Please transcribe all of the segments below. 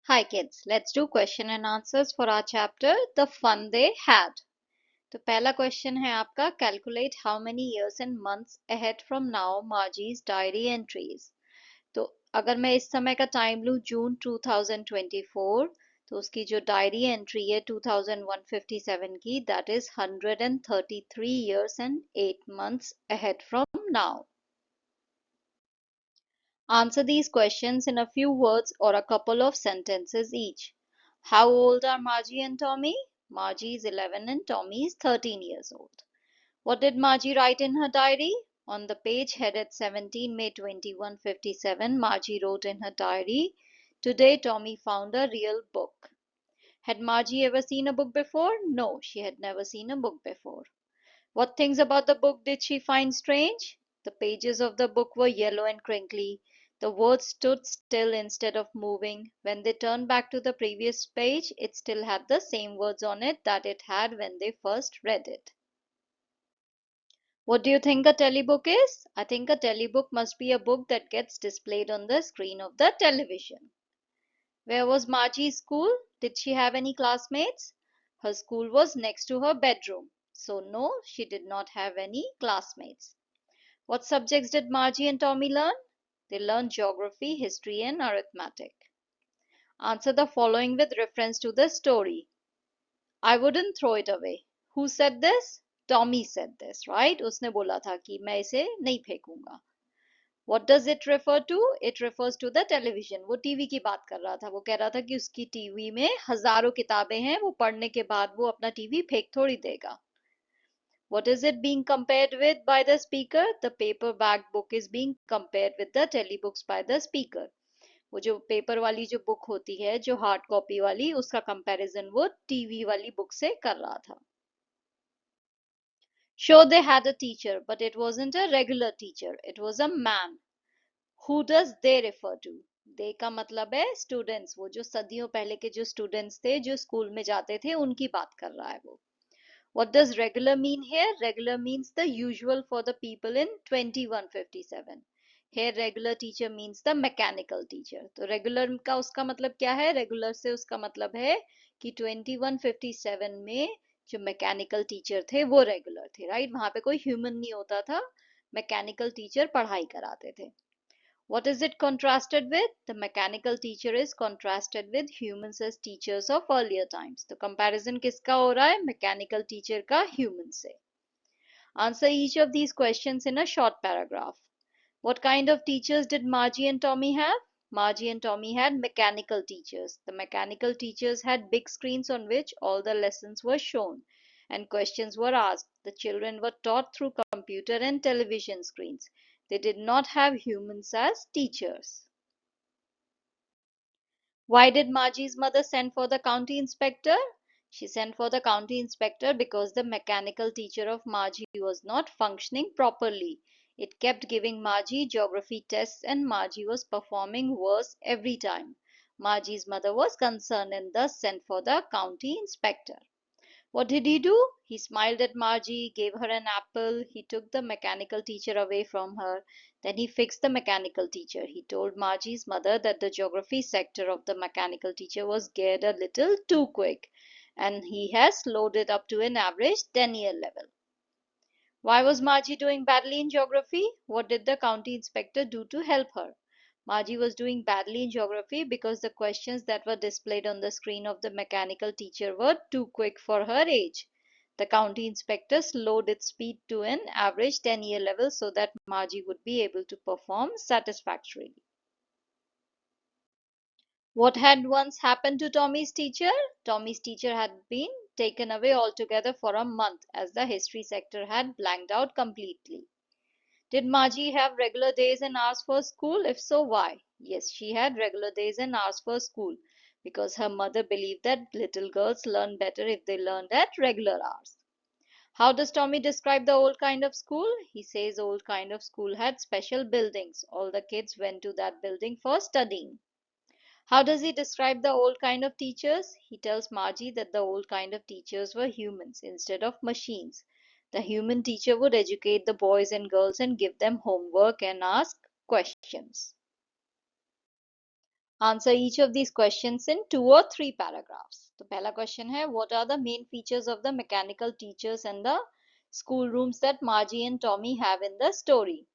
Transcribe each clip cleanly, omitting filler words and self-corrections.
Hi kids, let's do question and answers for our chapter The Fun They Had. तो पहला question है आपका calculate how many years and months ahead from now Margie's diary entries. तो अगर मैं इस समय का टाइम लूँ जून 2024 तो उसकी जो डायरी एंट्री है 2157 की that is 133 years and 8 months ahead from now. Answer these questions in a few words or a couple of sentences each. How old are Margie and Tommy? Margie is 11 and Tommy is 13 years old. What did Margie write in her diary? On the page headed 17 May 2157, Margie wrote in her diary, "Today Tommy found a real book." Had Margie ever seen a book before? No, she had never seen a book before. What things about the book did she find strange? The pages of the book were yellow and crinkly. The words stood still instead of moving. When they turned back to the previous page, it still had the same words on it that it had when they first read it. What do you think a telebook is? I think a telebook must be a book that gets displayed on the screen of the television. Where was Margie's school? Did she have any classmates? Her school was next to her bedroom. So no, she did not have any classmates. What subjects did Margie and Tommy learn? They learned geography, history, and arithmetic. Answer the following with reference to the story. I wouldn't throw it away. Who said this? Tommy said this, right? उसने बोला था कि मैं इसे नहीं फेंकूंगा. What does it refer to? It refers to the television. वो TV की बात कर रहा था. वो कह रहा था कि उसकी टीवी में हजारों किताबें हैं. वो पढ़ने के बाद वो अपना टीवी फेंक थोड़ी देगा. What is it being compared with by the speaker? The paperback book is being compared with the telebooks by the speaker. वो जो पेपर वाली जो बुक होती है जो हार्ड कॉपी वाली उसका कंपैरिजन वो टीवी वाली बुक से कर रहा था. Sure, they had a teacher, but it wasn't a regular teacher. It was a man. Who does they refer to? They का मतलब है स्टूडेंट्स. वो जो सदियों पहले के जो स्टूडेंट्स थे जो स्कूल में जाते थे उनकी बात कर रहा है वो. What does regular mean here? Regular means the usual for the people in 2157. Here regular teacher means the mechanical teacher. तो regular का उसका मतलब क्या है? Regular से उसका मतलब है कि 2157 में जो mechanical teacher थे वो regular थे, right? वहाँ पे कोई human नहीं होता था. Mechanical teacher पढ़ाई कराते थे. What is it contrasted with? The mechanical teacher is contrasted with humans as teachers of earlier times. तो comparison किसका हो रहा है? Mechanical teacher का human से. Answer each of these questions in a short paragraph. What kind of teachers did Margie and Tommy have? Margie and Tommy had mechanical teachers. The mechanical teachers had big screens on which all the lessons were shown and questions were asked. The children were taught through computer and television screens. They did not have humans as teachers. Why did Margie's mother send for the county inspector? She sent for the county inspector because the mechanical teacher of Margie was not functioning properly. It kept giving Margie geography tests and Margie was performing worse every time. Margie's mother was concerned and thus sent for the county inspector. What did he do? He smiled at Margie, gave her an apple, he took the mechanical teacher away from her. Then he fixed the mechanical teacher. He told Margie's mother that the geography sector of the mechanical teacher was geared a little too quick, and he has slowed it up to an average 10-year level. Why was Margie doing badly in geography? What did the county inspector do to help her? Margie was doing badly in geography because the questions that were displayed on the screen of the mechanical teacher were too quick for her age. The county inspector slowed its speed to an average 10-year level so that Margie would be able to perform satisfactorily. What had once happened to Tommy's teacher? Tommy's teacher had been taken away altogether for a month as the history sector had blanked out completely. Did Margie have regular days and hours for school? If so, why? Yes, she had regular days and hours for school because her mother believed that little girls learn better if they learned at regular hours. How does Tommy describe the old kind of school? He says old kind of school had special buildings. All the kids went to that building for studying. How does he describe the old kind of teachers? He tells Margie that the old kind of teachers were humans instead of machines. The human teacher would educate the boys and girls and give them homework and ask questions. Answer each of these questions in 2 or 3 paragraphs. तो पहला question है, what are the main features of the mechanical teachers and the schoolrooms that Margie and Tommy have in the story?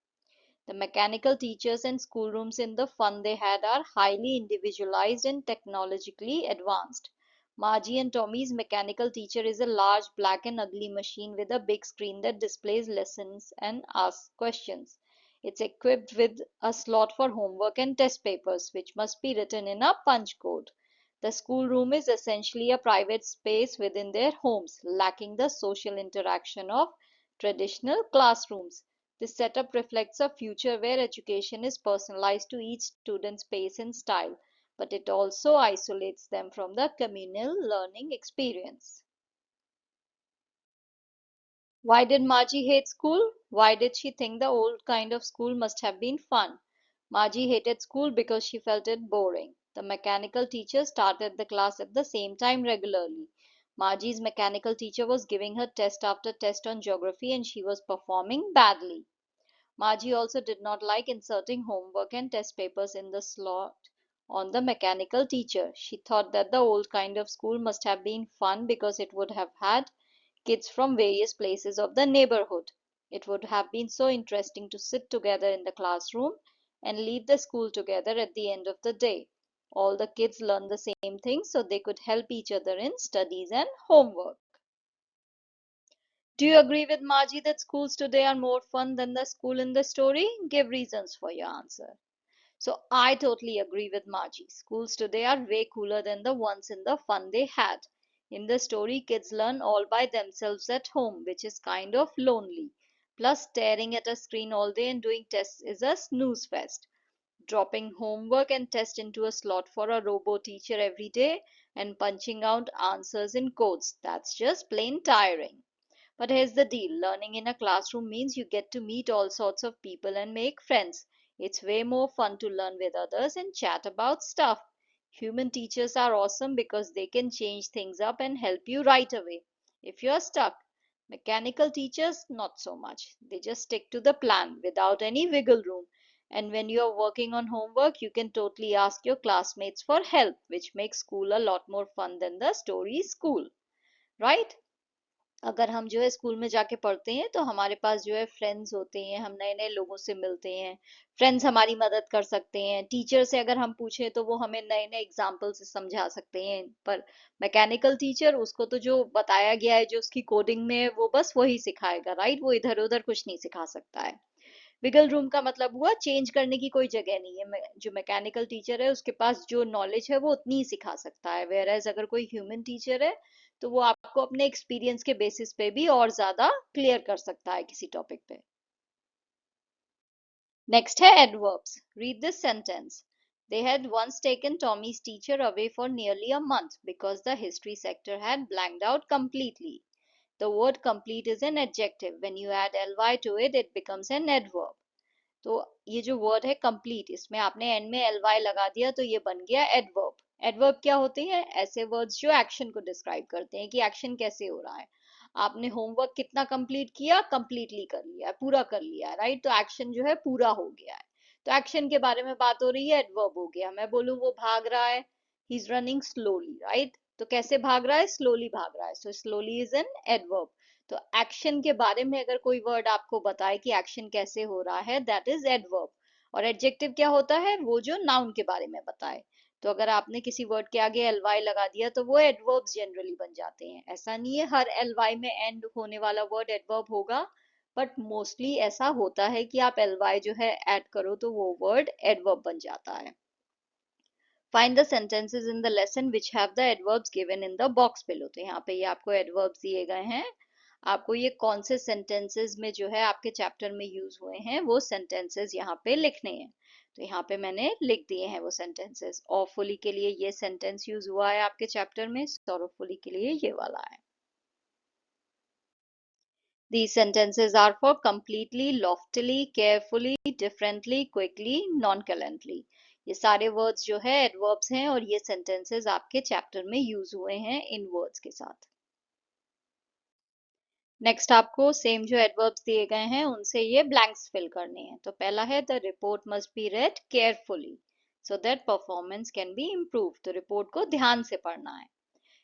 The mechanical teachers and schoolrooms in the fun they had are highly individualized and technologically advanced. Margie and Tommy's mechanical teacher is a large black and ugly machine with a big screen that displays lessons and asks questions. It's equipped with a slot for homework and test papers, which must be written in a punch code. The schoolroom is essentially a private space within their homes, lacking the social interaction of traditional classrooms. This setup reflects a future where education is personalized to each student's pace and style, but it also isolates them from the communal learning experience. Why did Margie hate school? Why did she think the old kind of school must have been fun? Margie hated school because she felt it boring. The mechanical teacher started the class at the same time regularly. Margie's mechanical teacher was giving her test after test on geography and she was performing badly. Margie also did not like inserting homework and test papers in the slot on the mechanical teacher. She thought that the old kind of school must have been fun because it would have had kids from various places of the neighborhood. It would have been so interesting to sit together in the classroom and leave the school together at the end of the day. All the kids learned the same things so they could help each other in studies and homework. Do you agree with Margie that schools today are more fun than the school in the story? Give reasons for your answer. So I totally agree with Margie. Schools today are way cooler than the ones in the fun they had. In the story, kids learn all by themselves at home, which is kind of lonely. Plus, staring at a screen all day and doing tests is a snooze fest. Dropping homework and test into a slot for a robo teacher every day and punching out answers in codes. That's just plain tiring. But here's the deal, learning in a classroom means you get to meet all sorts of people and make friends. It's way more fun to learn with others and chat about stuff. Human teachers are awesome because they can change things up and help you right away if you're stuck. Mechanical teachers, not so much. They just stick to the plan without any wiggle room. And when you're working on homework, you can totally ask your classmates for help, which makes school a lot more fun than the story school, right? अगर हम जो है school में जाके पढ़ते हैं तो हमारे पास जो है फ्रेंड्स होते हैं, हम नए नए लोगों से मिलते हैं, फ्रेंड्स हमारी मदद कर सकते हैं, टीचर से अगर हम पूछें तो वो हमें नए नए एग्जाम्पल से समझा सकते हैं। पर मैकेनिकल टीचर, उसको तो जो बताया गया है जो उसकी कोडिंग में है वो बस वही सिखाएगा, राइट? वो इधर उधर कुछ नहीं सिखा सकता है। विगल रूम का मतलब हुआ चेंज करने की कोई जगह नहीं है। जो मैकेनिकल टीचर है उसके पास जो नॉलेज है वो उतनी ही सिखा सकता है, वेयर एज अगर कोई ह्यूमन टीचर है तो वो आपको अपने एक्सपीरियंस के बेसिस पे भी और ज्यादा क्लियर कर सकता है किसी टॉपिक पे। नेक्स्ट है adverbs. Read this sentence. They had once taken Tommy's teacher away for nearly a month because the history sector had blanked out completely. The word complete is an adjective. When you add ly to it, it becomes an adverb. तो ये जो word है complete, इसमें आपने and में L Y लगा दिया तो ये बन गया एडवर्ब। एडवर्ब क्या होते हैं? ऐसे वर्ड्स जो एक्शन को डिस्क्राइब करते हैं कि एक्शन कैसे हो रहा है। आपने होमवर्क कितना कंप्लीट किया? कंप्लीटली कर लिया, पूरा कर लिया, राइट? तो एक्शन जो है पूरा हो गया है। तो एक्शन के बारे में बात हो रही है, एडवर्ब हो गया। मैं बोलूं वो भाग रहा है, he is running slowly, right? तो कैसे भाग रहा है? स्लोली भाग रहा है, so slowly is an adverb. तो एक्शन के बारे में अगर कोई वर्ड आपको बताए कि एक्शन कैसे हो रहा है, दैट इज एडवर्ब। और एडजेक्टिव क्या होता है? वो जो नाउन के बारे में बताए। तो अगर आपने किसी वर्ड के आगे एल वाई लगा दिया तो वो एडवर्ब्स जनरली बन जाते हैं। ऐसा नहीं है हर एल वाई में एंड होने वाला वर्ड एडवर्ब होगा, बट मोस्टली ऐसा होता है कि आप एल वाई जो है ऐड करो तो वो वर्ड एडवर्ब बन जाता है। Find the sentences in the lesson which have the adverbs given in the box below। तो यहाँ पे ये आपको adverbs दिए गए हैं। आपको ये कौन से sentences में जो है आपके चैप्टर में यूज हुए हैं वो sentences यहाँ पे लिखने हैं। तो यहाँ पे मैंने लिख दिए हैं वो sentences। awfully के लिए ये sentence यूज हुआ है आपके चैप्टर में, sorrowfully के लिए ये वाला है। These sentences are for completely, loftily, carefully, differently, quickly, nonchalantly। ये सारे वर्ड्स जो है एडवर्ब्स हैं और ये सेंटेंसेस आपके चैप्टर में यूज हुए हैं इन वर्ड्स के साथ। नेक्स्ट आपको सेम जो एडवर्ब्स दिए गए हैं उनसे ये ब्लैंक्स फिल करने हैं। तो पहला है the report must be red carefully. so that performance can be improved. तो रिपोर्ट को ध्यान से पढ़ना है.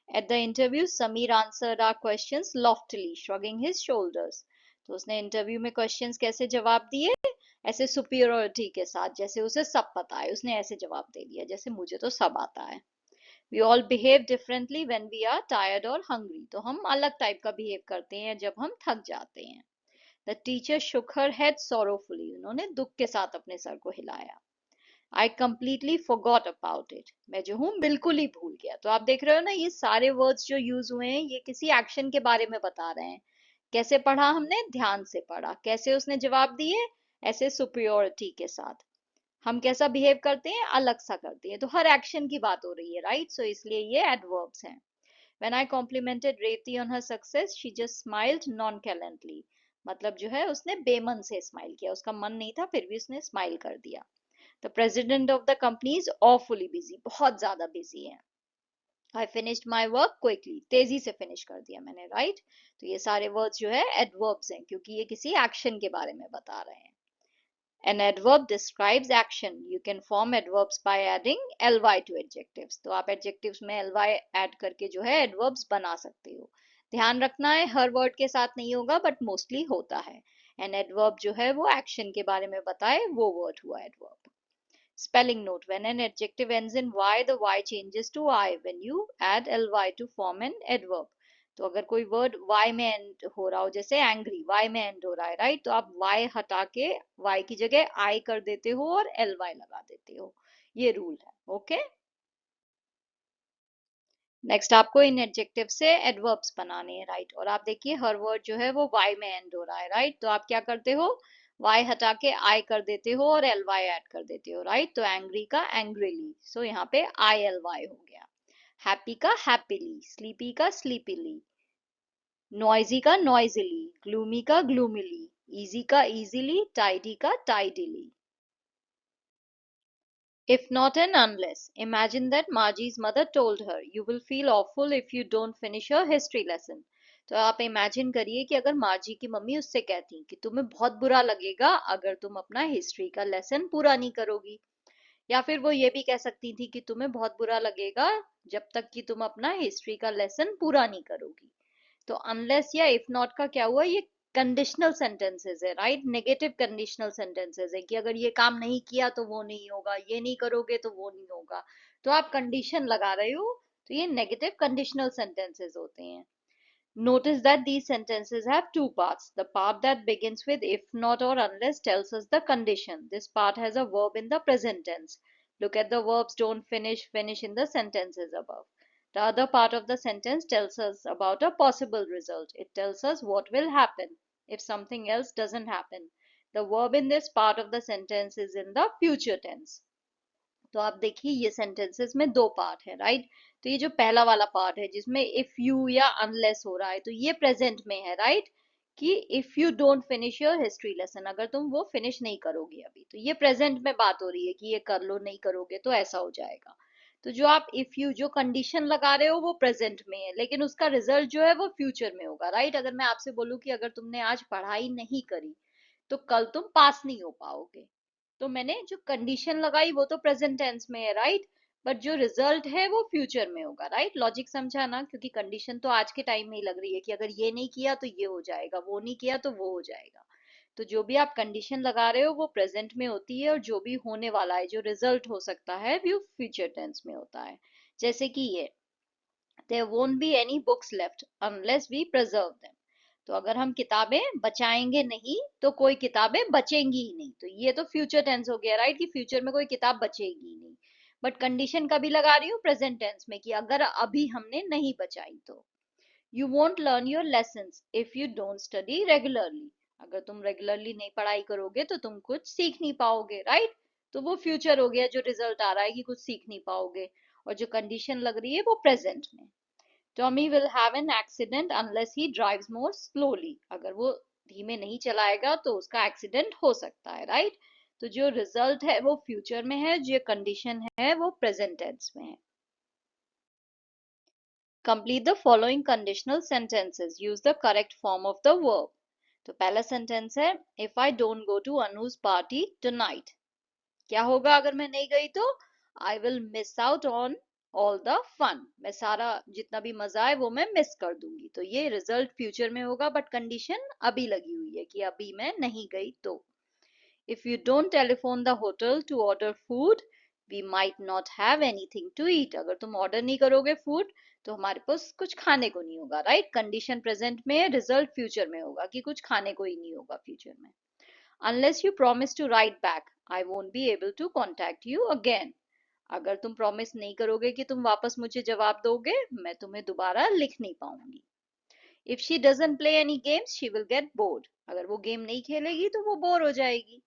At the interview, Samir answered our questions loftily, shrugging his shoulders. तो उसने इंटरव्यू में क्वेश्चंस कैसे जवाब दिए? ऐसे सुपीरियरिटी के साथ, जैसे उसे सब पता है. उसने ऐसे जवाब दे दिया जैसे मुझे तो सब आता है. We all behave differently when we are tired or hungry. तो हम अलग टाइप का बिहेव करते हैं जब हम थक जाते हैं. The teacher shook her head sorrowfully. उन्होंने दुख के साथ अपने सर को हिलाया. I completely forgot about it. मैं जो हूँ बिल्कुल ही भूल गया. तो आप देख रहे हो ना, ये सारे वर्ड्स जो यूज हुए हैं ये किसी एक्शन के बारे में बता रहे हैं. कैसे पढ़ा हमने? ध्यान से पढ़ा. कैसे उसने जवाब दिए? ऐसे सुपीरियरिटी के साथ. हम कैसा बिहेव करते हैं? अलग सा करते हैं. तो हर एक्शन की बात हो रही है, राइट? सो इसलिए ये एडवर्ब्स हैं. When I complimented Revati on her success, she just smiled nonchalantly. मतलब जो है उसने बेमन से स्माइल किया. उसका मन नहीं था फिर भी उसने स्माइल कर दिया. The president of the company is awfully busy. बहुत ज्यादा busy है. I finished my work quickly. तेजी से finish कर दिया मैंने, right? तो ये सारे words जो है adverbs हैं क्योंकि ये किसी action के बारे में बता रहे हैं. An adverb describes action. You can form adverbs by adding ly to adjectives. तो आप adjectives में ly add करके जो है adverbs बना सकते हो. ध्यान रखना है हर word के साथ नहीं होगा but mostly होता है. An adverb जो है वो action के बारे में बताए वो word हुआ adverb. Spelling note: when an adjective ends in y, the y changes to I when you add ly to form an adverb. तो अगर कोई वर्ड y में एंड हो रहा हो, जैसे एंग्री y में एंड हो रहा है, राइट? तो आप y हटा के y की जगह I कर देते हो और ly लगा देते हो. ये रूल है. ओके. नेक्स्ट आपको इन एडजेक्टिव से एडवर्ब्स बनाने हैं, राइट? और आप देखिए हर वर्ड जो है वो y में एंड हो रहा है, राइट? तो आप क्या करते हो? y हटा के I कर देते हो और ly ऐड कर देते हो, राइट? तो एंग्री का एंग्रीली, सो यहाँ पे ILY हो गया. हैप्पी का हैप्पीली, स्लीपी का स्लीपीली, नॉइजी का नॉइजीली, ग्लूमी का ग्लूमीली, इजी का इजीली, टाइडी का टाइडीली. If not and unless, imagine that Margie's mother told her, "You will feel awful if you don't finish your history lesson." तो आप इमेजिन करिए कि अगर मार्जी की मम्मी उससे कहती कि तुम्हें बहुत बुरा लगेगा अगर तुम अपना हिस्ट्री का लेसन पूरा नहीं करोगी. या फिर वो ये भी कह सकती थी कि तुम्हें बहुत बुरा लगेगा जब तक कि तुम अपना हिस्ट्री का लेसन पूरा नहीं करोगी. तो अनलेस या इफ नॉट का क्या हुआ? ये कंडीशनल सेंटेंसेस है, राइट? नेगेटिव कंडीशनल सेंटेंसेस है कि अगर ये काम नहीं किया तो वो नहीं होगा, ये नहीं करोगे तो वो नहीं होगा. तो आप कंडीशन लगा रहे हो, तो ये नेगेटिव कंडीशनल सेंटेंसेस होते हैं. Notice that these sentences have two parts. The part that begins with if not or unless tells us the condition. This part has a verb in the present tense. Look at the verbs don't finish, finish in the sentences above. The other part of the sentence tells us about a possible result. It tells us what will happen if something else doesn't happen. The verb in this part of the sentence is in the future tense. तो आप देखिए ये sentences में दो part है, right? तो ये जो पहला वाला पार्ट है जिसमें इफ यू या अनलेस हो रहा है, तो ये प्रेजेंट में है, राइट? कि if you don't finish your history lesson, अगर तुम वो फिनिश नहीं करोगे अभी, तो ये प्रेजेंट में बात हो रही है कि ये कर लो, नहीं करोगे तो ऐसा हो जाएगा. तो जो आप इफ यू जो कंडीशन लगा रहे हो वो प्रेजेंट में है, लेकिन उसका रिजल्ट जो है वो फ्यूचर में होगा, राइट? अगर मैं आपसे बोलूं कि अगर तुमने आज पढ़ाई नहीं करी तो कल तुम पास नहीं हो पाओगे. तो मैंने जो कंडीशन लगाई वो तो प्रेजेंट टेंस में है, राइट? बट जो रिजल्ट है वो फ्यूचर में होगा, राइट? लॉजिक समझा ना? क्योंकि कंडीशन तो आज के टाइम में ही लग रही है कि अगर ये नहीं किया तो ये हो जाएगा, वो नहीं किया तो वो हो जाएगा. तो जो भी आप कंडीशन लगा रहे हो वो प्रेजेंट में होती है और जो भी होने वाला है, जो रिजल्ट हो सकता है, वो फ्यूचर टेंस में होता है. जैसे कि ये there won't be any books left unless we preserve them. तो अगर हम किताबें बचाएंगे नहीं तो कोई किताबें बचेंगी ही नहीं. तो ये तो फ्यूचर टेंस हो गया, राइट? कि फ्यूचर में कोई किताब बचेगी ही नहीं. बट कंडीशन कभी लगा रही हूँ? प्रेजेंट टेंस में, कि अगर अभी हमने नहीं बचाई तो. You won't learn your lessons if you don't study regularly. अगर तुम रेगुलरली नहीं पढ़ाई करोगे तो तुम कुछ सीख नहीं पाओगे, राइट? तो वो फ्यूचर हो गया जो रिजल्ट आ रहा है कि कुछ सीख नहीं पाओगे. और जो कंडीशन लग रही है वो प्रेजेंट में. Tommy will have an accident unless he drives more slowly. अगर वो धीमे नहीं चलाएगा तो उसका एक्सीडेंट हो सकता है, राइट? तो जो रिजल्ट है वो फ्यूचर में है, जो कंडीशन है वो प्रेजेंट टेंस में है. Complete the following conditional sentences. Use the correct form of the verb. तो पहला सेंटेंस है if I don't go to Anu's party tonight. क्या होगा अगर मैं नहीं गई तो? I will miss out on all the fun, मैं सारा जितना भी मजा है वो मैं मिस कर दूंगी। तो ये रिजल्ट फ्यूचर में होगा, बट कंडीशन अभी लगी हुई है कि अभी मैं नहीं गई तो। If you don't telephone the hotel to order food, we might not have anything to eat. अगर तुम ऑर्डर नहीं करोगे फूड तो हमारे पास कुछ खाने को नहीं होगा, राइट? कंडीशन प्रेजेंट में, रिजल्ट फ्यूचर में होगा कि कुछ खाने को ही नहीं होगा फ्यूचर में। Unless you promise to write back, I won't be able to contact you again. अगर तुम प्रॉमिस नहीं करोगे कि तुम वापस मुझे जवाब दोगे, मैं तुम्हें दोबारा लिख नहीं पाऊंगी। If she doesn't play any games, she will get bored. अगर वो गेम नहीं खेलेगी तो वो बोर हो जाएगी।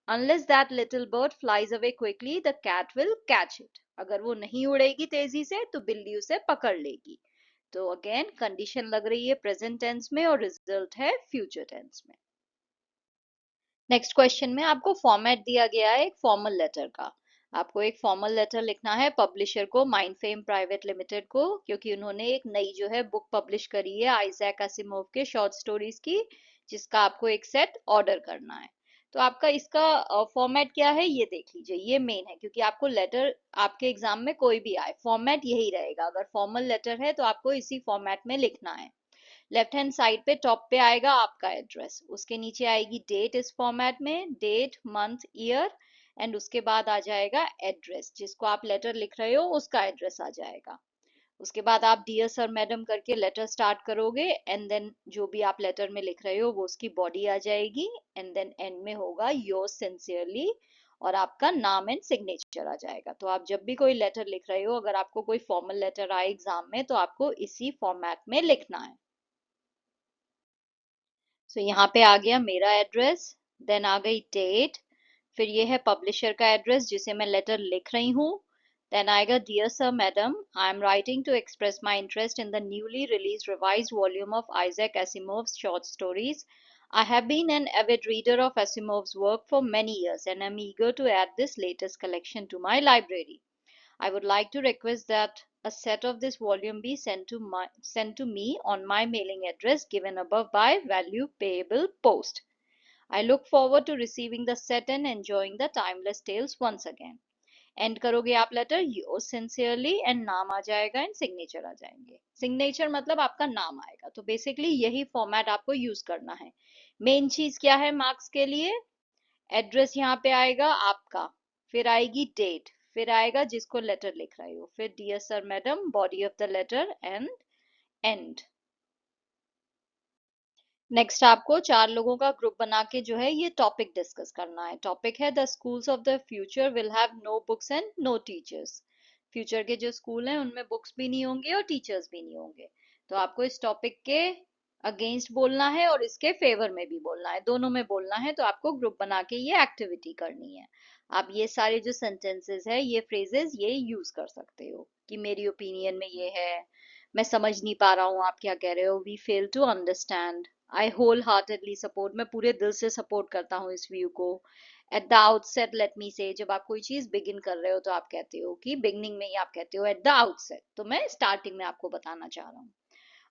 Unless that little bird flies away quickly, the cat will catch it. अगर वो नहीं उड़ेगी तेजी से तो बिल्ली उसे पकड़ लेगी। तो अगेन कंडीशन लग रही है प्रेजेंट टेंस में और रिजल्ट है फ्यूचर टेंस में। नेक्स्ट क्वेश्चन में आपको फॉर्मेट दिया गया है एक फॉर्मल लेटर का। आपको एक फॉर्मल लेटर लिखना है पब्लिशर को, माइंड फेम प्राइवेट लिमिटेड को, क्योंकि उन्होंने एक नई जो है बुक पब्लिश करी है आइजैक असिमोव के शॉर्ट स्टोरीज की, जिसका आपको एक सेट ऑर्डर करना है। तो आपका इसका फॉर्मेट क्या है ये देख लीजिए, ये मेन है, क्योंकि आपको लेटर आपके एग्जाम में कोई भी आए फॉर्मेट यही रहेगा। अगर फॉर्मल लेटर है तो आपको इसी फॉर्मेट में लिखना है। लेफ्ट हैंड साइड पे टॉप पे आएगा आपका एड्रेस, उसके नीचे आएगी डेट इस फॉर्मेट में, डेट मंथ ईयर, एंड उसके बाद आ जाएगा एड्रेस, जिसको आप लेटर लिख रहे हो उसका एड्रेस आ जाएगा। उसके बाद आप डियर सर मैडम करके लेटर स्टार्ट करोगे, एंड देन जो भी आप लेटर में लिख रहे हो वो उसकी बॉडी आ जाएगी, एंड देन एंड में होगा योर्स सिंसियरली और आपका नाम एंड सिग्नेचर आ जाएगा। तो आप जब भी कोई लेटर लिख रहे हो, अगर आपको कोई फॉर्मल लेटर आए एग्जाम में, तो आपको इसी फॉर्मेट में लिखना है। यहाँ पे आ गया मेरा एड्रेस, देन आ गई डेट, फिर ये है पब्लिशर का एड्रेस जिसे मैं लेटर लिख रही हूँ। देन आएगा dear sir madam, I am writing to express my interest in the newly release revised volume of Isaac Asimov's short stories. I have been an avid reader of Asimov's work for many years and am eager to add this latest collection to my library. I would like to request that a set of this volume be sent to me on my mailing address given above by value payable post. I look forward to receiving the set and enjoying the timeless tales once again. And करोगे आप letter your sincerely, and नाम आ जाएगा and signature आ जाएंगे। Signature मतलब आपका नाम आएगा। तो बेसिकली यही फॉर्मेट आपको यूज करना है। मेन चीज क्या है मार्क्स के लिए? एड्रेस यहाँ पे आएगा आपका, फिर आएगी डेट, फिर आएगा जिसको लेटर लिख रहे हो, फिर dear sir madam, body of the letter and end. Next आपको चार लोगों का ग्रुप बना के जो है ये टॉपिक डिस्कस करना है। टॉपिक है the schools of the future will have no books and no teachers. Future के जो स्कूल हैं उनमें बुक्स भी नहीं होंगे और टीचर्स भी नहीं होंगे। तो आपको इस टॉपिक के अगेंस्ट बोलना है और इसके फेवर में भी बोलना है, दोनों में बोलना है। तो आपको ग्रुप बना के ये एक्टिविटी करनी है। आप ये सारे जो सेंटेंसेस है, ये फ्रेजेस ये यूज कर सकते हो कि मेरी ओपिनियन में ये है, मैं समझ नहीं पा रहा हूँ आप क्या कह रहे हो, we fail to understand, I wholeheartedly support, मैं पूरे दिल से सपोर्ट करता हूँ इस व्यू को। At the outset let me से, जब आप कोई चीज बिगिन कर रहे हो तो आप कहते हो कि बिगनिंग में ही आप कहते हो एट द आउटसेट, तो मैं स्टार्टिंग में आपको बताना चाह रहा हूँ।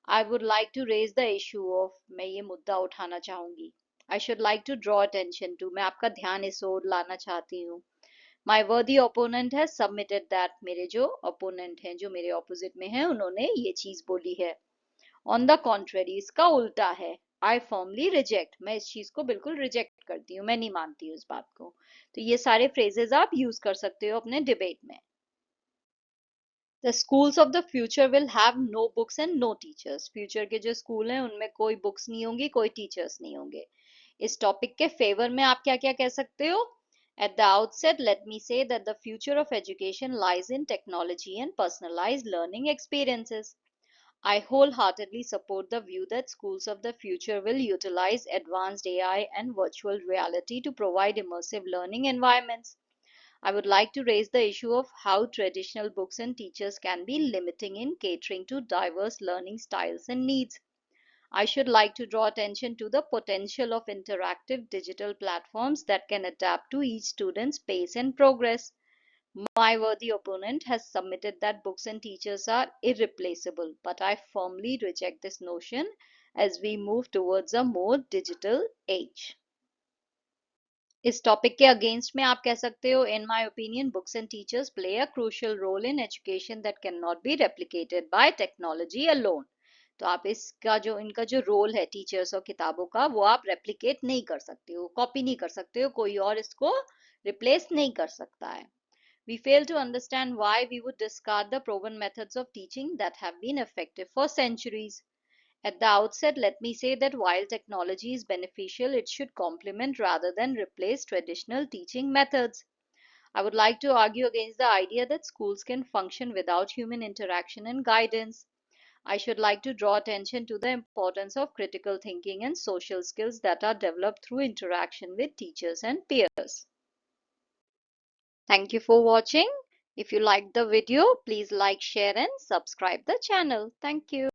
I would like to raise the issue of, मैं ये मुद्दा उठाना चाहूंगी। I should like to draw attention to, मैं आपका ध्यान इस ओर लाना चाहती हूँ। माई वर्दी ओपोनेंट है सबमिटेड दैट, मेरे जो ओपोनेंट हैं, जो मेरे ऑपोजिट में हैं, उन्होंने ये चीज बोली है। ऑन द कॉन्ट्रेरी, इसका उल्टा है। आई फर्मली रिजेक्ट, मैं इस चीज को बिल्कुल रिजेक्ट करती हूँ, मैं नहीं मानती हूँ इस बात को। तो ये सारे फ्रेजेस आप यूज कर सकते हो अपने डिबेट में। The schools of the future will have no books and no teachers. Future के जो स्कूल हैं उनमें कोई बुक्स नहीं होंगी, कोई टीचर्स नहीं होंगे। इस टॉपिक के फेवर में आप क्या क्या कह सकते हो? At the outset, let me say that the future of education lies in technology and personalized learning experiences. I wholeheartedly support the view that schools of the future will utilize advanced AI and virtual reality to provide immersive learning environments. I would like to raise the issue of how traditional books and teachers can be limiting in catering to diverse learning styles and needs. I should like to draw attention to the potential of interactive digital platforms that can adapt to each student's pace and progress. My worthy opponent has submitted that books and teachers are irreplaceable, but I firmly reject this notion as we move towards a more digital age. इस topic के against में आप कह सकते हो, in my opinion books and teachers play a crucial role in education that can not be replicated by technology alone. तो आप इसका जो इनका जो रोल है टीचर्स और किताबों का, वो आप रेप्लिकेट नहीं कर सकते हो, कॉपी नहीं कर सकते हो, कोई और इसको रिप्लेस नहीं कर सकता है। We fail to understand why we would discard the proven methods of teaching that have been effective for centuries. At the outset, let me say that while technology is beneficial, it should complement rather than replace traditional teaching methods. I would like to argue against the idea that schools can function without human interaction and guidance. I should like to draw attention to the importance of critical thinking and social skills that are developed through interaction with teachers and peers. Thank you for watching. If you liked the video, please like, share and subscribe the channel. Thank you.